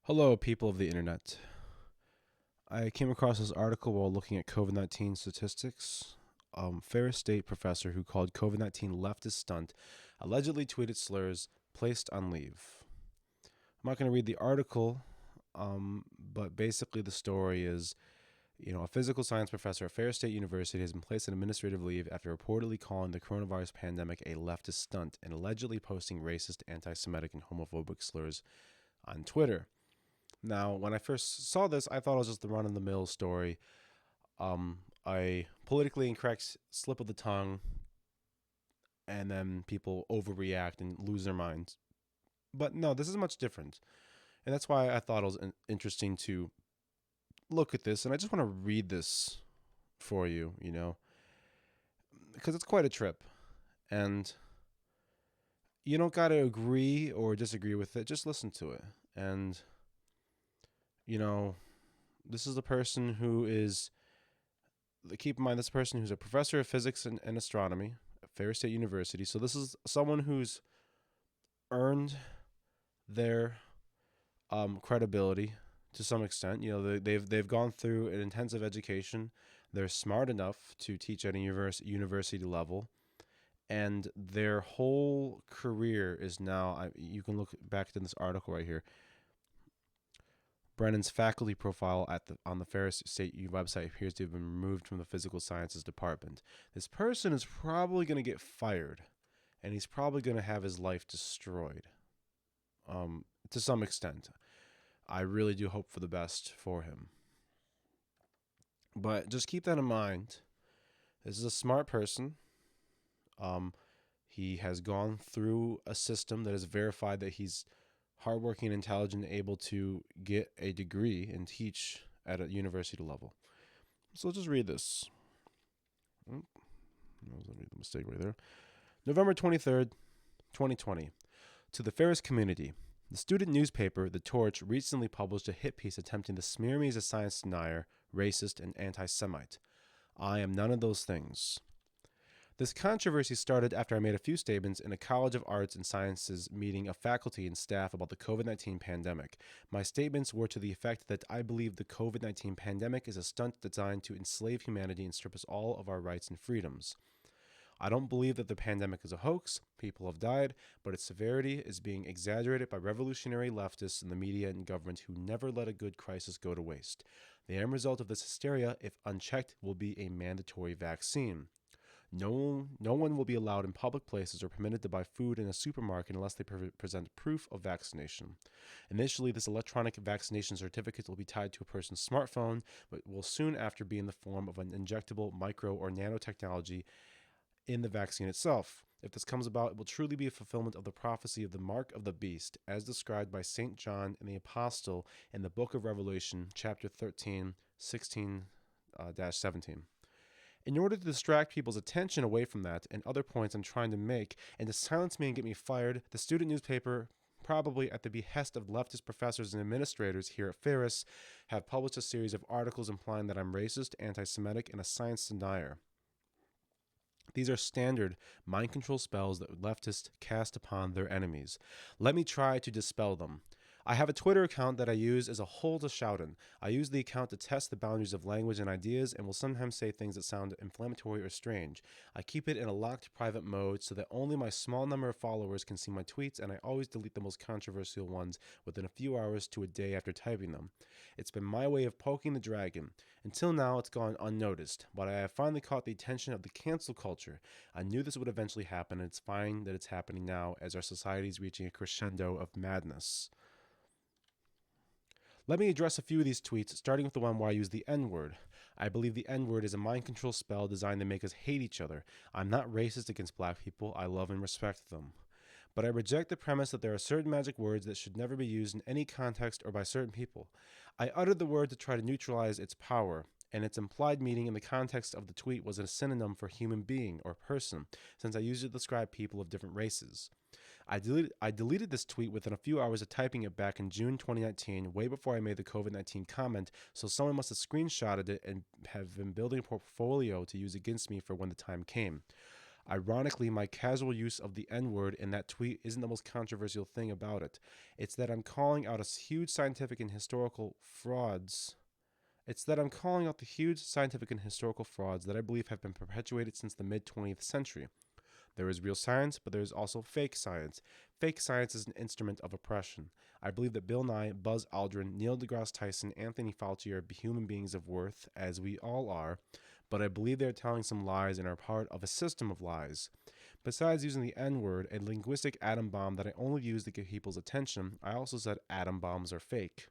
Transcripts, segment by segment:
Hello, people of the internet. I came across this article while looking at COVID 19 statistics. Ferris State professor who called COVID 19 leftist stunt allegedly tweeted slurs placed on leave. I'm not going to read the article, but basically the story is a physical science professor at Ferris State University has been placed on administrative leave after reportedly calling the coronavirus pandemic a leftist stunt and allegedly posting racist, anti Semitic, and homophobic slurs on Twitter. Now, when I first saw this, I thought it was just the run of the mill story. A politically incorrect slip of the tongue, and then people overreact and lose their minds. But no, this is much different. And that's why I thought it was interesting to look at this. And I just want to read this for you, because it's quite a trip. And you don't got to agree or disagree with it, just listen to it. And, this is a person who is, keep in mind, this person who's a professor of physics and astronomy at Ferris State University. So this is someone who's earned their credibility to some extent. They've gone through an intensive education. They're smart enough to teach at a university level, and their whole career is now. You can look back to this article right here. Brennan's faculty profile on the Ferris State U website appears to have been removed from the physical sciences department. This person is probably going to get fired, and he's probably going to have his life destroyed to some extent. I really do hope for the best for him. But just keep that in mind. This is a smart person. He has gone through a system that has verified that he's hardworking and intelligent, able to get a degree and teach at a university level. So let's just read this. I made the mistake right there. November 23rd, 2020. To the Ferris community, the student newspaper, The Torch, recently published a hit piece attempting to smear me as a science denier, racist, and anti-Semite. I am none of those things. This controversy started after I made a few statements in a College of Arts and Sciences meeting of faculty and staff about the COVID-19 pandemic. My statements were to the effect that I believe the COVID-19 pandemic is a stunt designed to enslave humanity and strip us all of our rights and freedoms. I don't believe that the pandemic is a hoax. People have died, but its severity is being exaggerated by revolutionary leftists in the media and government who never let a good crisis go to waste. The end result of this hysteria, if unchecked, will be a mandatory vaccine. No one will be allowed in public places or permitted to buy food in a supermarket unless they present proof of vaccination. Initially, this electronic vaccination certificate will be tied to a person's smartphone, but will soon after be in the form of an injectable micro or nanotechnology in the vaccine itself. If this comes about, it will truly be a fulfillment of the prophecy of the mark of the beast, as described by St. John and the Apostle in the book of Revelation, chapter 13, 16-17. In order to distract people's attention away from that and other points I'm trying to make, and to silence me and get me fired, the student newspaper, probably at the behest of leftist professors and administrators here at Ferris, have published a series of articles implying that I'm racist, anti-Semitic, and a science denier. These are standard mind control spells that leftists cast upon their enemies. Let me try to dispel them. I have a Twitter account that I use as a hole to shout in. I use the account to test the boundaries of language and ideas and will sometimes say things that sound inflammatory or strange. I keep it in a locked private mode so that only my small number of followers can see my tweets, and I always delete the most controversial ones within a few hours to a day after typing them. It's been my way of poking the dragon. Until now, it's gone unnoticed, but I have finally caught the attention of the cancel culture. I knew this would eventually happen, and it's fine that it's happening now as our society is reaching a crescendo of madness. Let me address a few of these tweets, starting with the one where I use the N-word. I believe the N-word is a mind control spell designed to make us hate each other. I'm not racist against black people. I love and respect them. But I reject the premise that there are certain magic words that should never be used in any context or by certain people. I uttered the word to try to neutralize its power, and its implied meaning in the context of the tweet was a synonym for human being or person, since I used it to describe people of different races. I deleted this tweet within a few hours of typing it back in June 2019, way before I made the COVID-19 comment, so someone must have screenshotted it and have been building a portfolio to use against me for when the time came. Ironically, my casual use of the N word in that tweet isn't the most controversial thing about it. It's that I'm calling out a huge scientific and historical frauds. It's that I'm calling out the huge scientific and historical frauds that I believe have been perpetuated since the mid 20th century. There is real science, but there is also fake science. Fake science is an instrument of oppression. I believe that Bill Nye, Buzz Aldrin, Neil deGrasse Tyson, Anthony Fauci are human beings of worth, as we all are, but I believe they are telling some lies and are part of a system of lies. Besides using the N word, a linguistic atom bomb that I only use to get people's attention, I also said atom bombs are fake.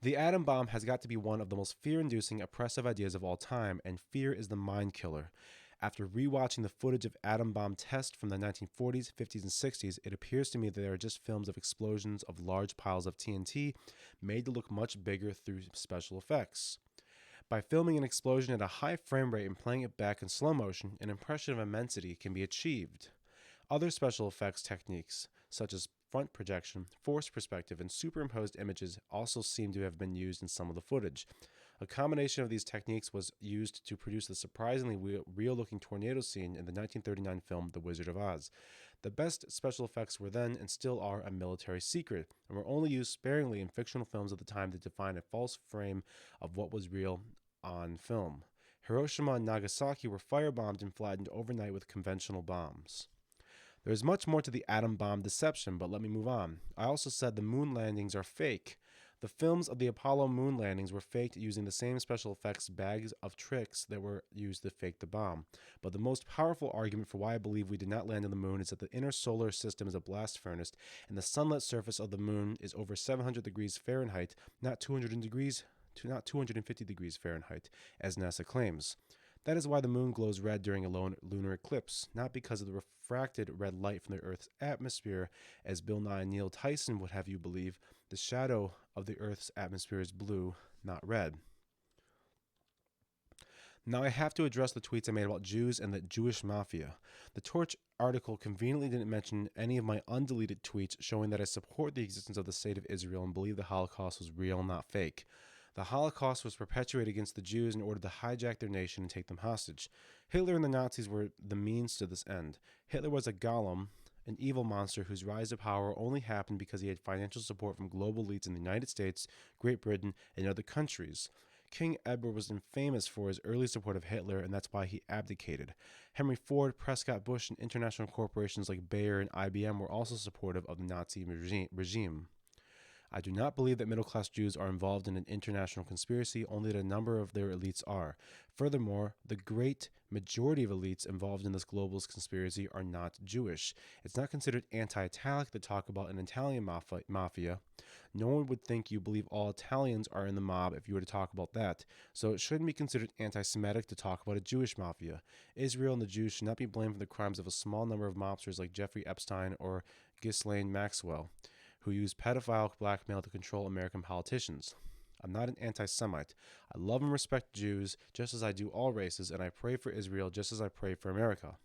The atom bomb has got to be one of the most fear inducing, oppressive ideas of all time, and fear is the mind killer. After rewatching the footage of atom bomb tests from the 1940s, 50s, and 60s, it appears to me that they are just films of explosions of large piles of TNT made to look much bigger through special effects. By filming an explosion at a high frame rate and playing it back in slow motion, an impression of immensity can be achieved. Other special effects techniques, such as front projection, forced perspective, and superimposed images, also seem to have been used in some of the footage. A combination of these techniques was used to produce the surprisingly real-looking tornado scene in the 1939 film The Wizard of Oz. The best special effects were then and still are a military secret, and were only used sparingly in fictional films of the time to define a false frame of what was real on film. Hiroshima and Nagasaki were firebombed and flattened overnight with conventional bombs. There is much more to the atom bomb deception, but let me move on. I also said the moon landings are fake. The films of the Apollo moon landings were faked using the same special effects bags of tricks that were used to fake the bomb. But the most powerful argument for why I believe we did not land on the moon is that the inner solar system is a blast furnace, and the sunlit surface of the moon is over 700 degrees Fahrenheit, not 250 degrees Fahrenheit, as NASA claims. That is why the moon glows red during a lunar eclipse, not because of the refracted red light from the Earth's atmosphere, as Bill Nye and Neil Tyson would have you believe. The shadow of the Earth's atmosphere is blue, not red. Now I have to address the tweets I made about Jews and the Jewish mafia. The Torch article conveniently didn't mention any of my undeleted tweets showing that I support the existence of the State of Israel and believe the Holocaust was real, not fake. The Holocaust was perpetuated against the Jews in order to hijack their nation and take them hostage. Hitler and the Nazis were the means to this end. Hitler was a golem, an evil monster whose rise to power only happened because he had financial support from global elites in the United States, Great Britain, and other countries. King Edward was famous for his early support of Hitler, and that's why he abdicated. Henry Ford, Prescott Bush, and international corporations like Bayer and IBM were also supportive of the Nazi regime. I do not believe that middle-class Jews are involved in an international conspiracy, only that a number of their elites are. Furthermore, the great majority of elites involved in this globalist conspiracy are not Jewish. It's not considered anti-Italic to talk about an Italian mafia. No one would think you believe all Italians are in the mob if you were to talk about that, so it shouldn't be considered anti-Semitic to talk about a Jewish mafia. Israel and the Jews should not be blamed for the crimes of a small number of mobsters like Jeffrey Epstein or Ghislaine Maxwell, who use pedophile blackmail to control American politicians. I'm not an anti-Semite. I love and respect Jews just as I do all races, and I pray for Israel just as I pray for America.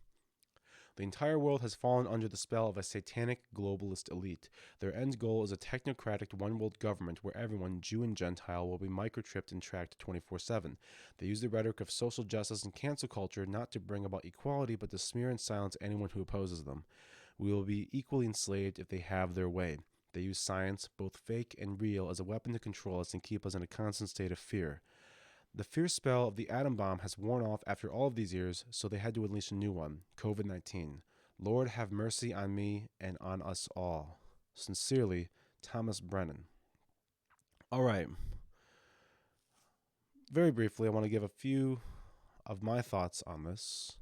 The entire world has fallen under the spell of a satanic globalist elite. Their end goal is a technocratic one-world government where everyone, Jew and Gentile, will be microchipped and tracked 24/7. They use the rhetoric of social justice and cancel culture not to bring about equality, but to smear and silence anyone who opposes them. We will be equally enslaved if they have their way. They use science, both fake and real, as a weapon to control us and keep us in a constant state of fear. The fear spell of the atom bomb has worn off after all of these years, so they had to unleash a new one, COVID-19. Lord, have mercy on me and on us all. Sincerely, Thomas Brennan. All right. Very briefly, I want to give a few of my thoughts on this.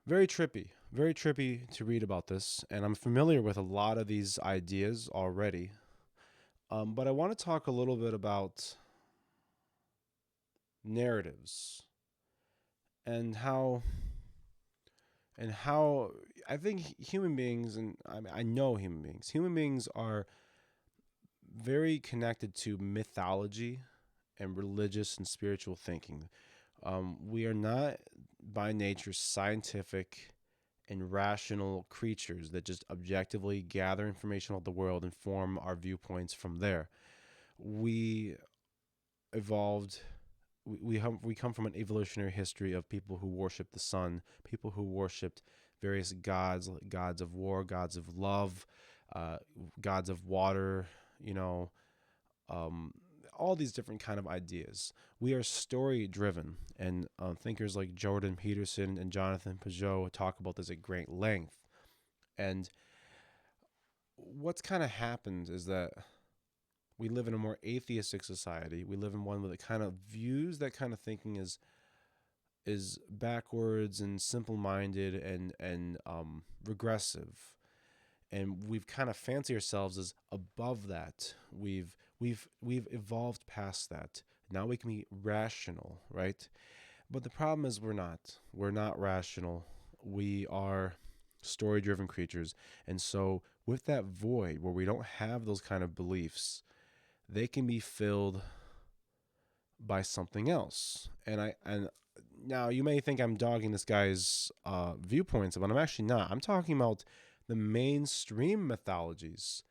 Very trippy to read about this, and I'm familiar with a lot of these ideas already. But I want to talk a little bit about narratives and how I think human beings, and I know human beings are very connected to mythology and religious and spiritual thinking. We are not by nature scientific and rational creatures that just objectively gather information about the world and form our viewpoints from there. We evolved we come from an evolutionary history of people who worship the sun, people who worshipped various gods, like gods of war, gods of love, uh, gods of water, you know, um, all these different kind of ideas. We are story driven, and thinkers like Jordan Peterson and Jonathan Peugeot talk about this at great length. And what's kind of happened is that we live in a more atheistic society. We live in one that kind of views that kind of thinking is backwards and simple-minded and regressive, and we've kind of fancy ourselves as above that. We've evolved past that. Now we can be rational, right? But the problem is we're not rational. We are story-driven creatures, and so with that void where we don't have those kind of beliefs, they can be filled by something else. And now you may think I'm dogging this guy's viewpoints, but I'm actually not. I'm talking about the mainstream mythologies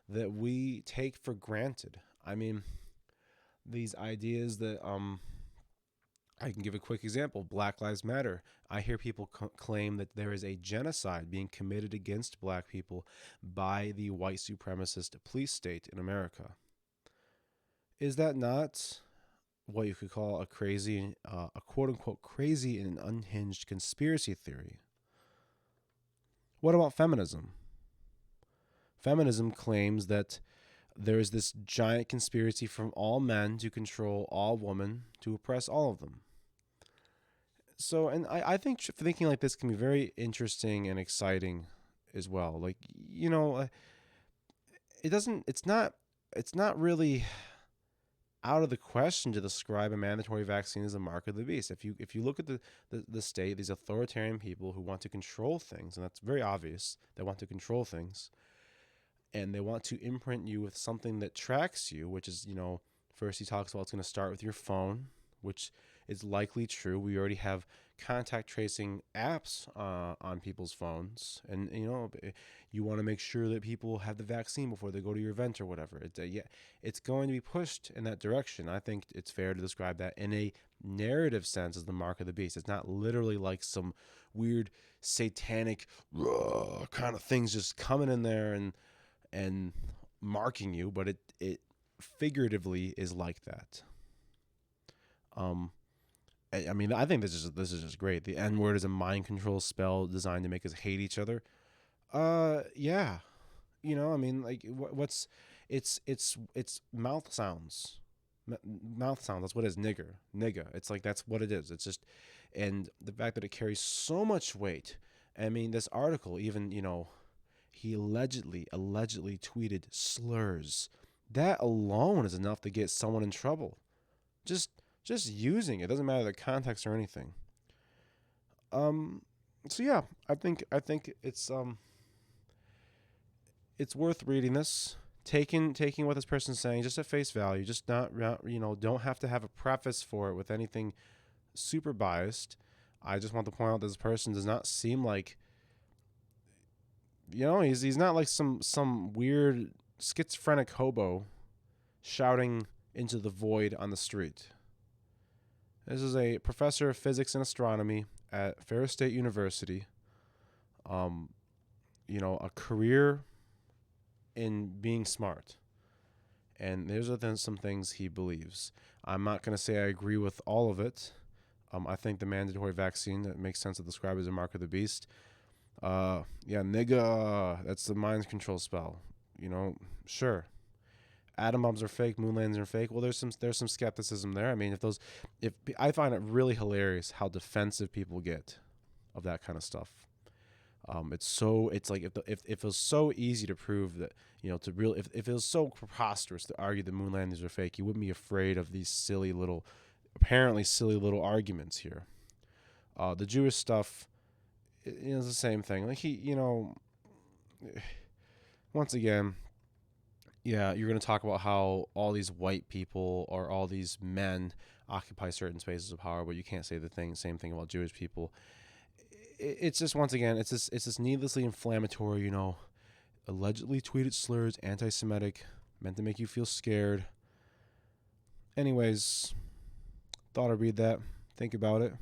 that we take for granted. I mean, these ideas that I can give a quick example. Black Lives Matter. I hear people claim that there is a genocide being committed against black people by the white supremacist police state in America. Is that not what you could call a quote unquote crazy and unhinged conspiracy theory? What about feminism? Feminism claims that there is this giant conspiracy from all men to control all women to oppress all of them. So, and I think thinking like this can be very interesting and exciting as well. Like, it doesn't, it's not really out of the question to describe a mandatory vaccine as a mark of the beast. If you look at the state, these authoritarian people who want to control things, and that's very obvious, they want to control things, and they want to imprint you with something that tracks you, which is, first he talks about it's going to start with your phone, which is likely true. We already have contact tracing apps on people's phones, and you want to make sure that people have the vaccine before they go to your event or whatever. It's going to be pushed in that direction. I think it's fair to describe that in a narrative sense as the mark of the beast. It's not literally like some weird satanic kind of things just coming in there and marking you, but it figuratively is like that. I mean, I think this is just great. The N word is a mind control spell designed to make us hate each other. Yeah, I mean, like what's it's mouth sounds, mouth sounds. That's what it is. Nigga. It's like that's what it is. It's just, and the fact that it carries so much weight. I mean, this article even he allegedly tweeted slurs. That alone is enough to get someone in trouble. Just using it doesn't matter the context or anything. So yeah, I think it's worth reading this, taking what this person's saying just at face value, just not don't have to have a preface for it with anything super biased. I just want to point out that this person does not seem like he's not like some weird schizophrenic hobo shouting into the void on the street. This is a professor of physics and astronomy at Ferris State University. A career in being smart. And there's some things he believes. I'm not going to say I agree with all of it. I think the mandatory vaccine, that makes sense to describe as a mark of the beast. Yeah, nigga, that's the mind control spell. Sure. Atom bombs are fake, moon landings are fake. Well, there's some skepticism there. I mean, if I find it really hilarious how defensive people get of that kind of stuff. It's like if it was so easy to prove that if it was so preposterous to argue that moon landings are fake, you wouldn't be afraid of these apparently silly little arguments here. The Jewish stuff, it's the same thing. Like once again. Yeah, you're going to talk about how all these white people or all these men occupy certain spaces of power, but you can't say same thing about Jewish people. It's just, once again, it's this needlessly inflammatory, allegedly tweeted slurs, anti-Semitic, meant to make you feel scared. Anyways, Thought I'd read that. Think about it.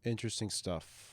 Interesting stuff.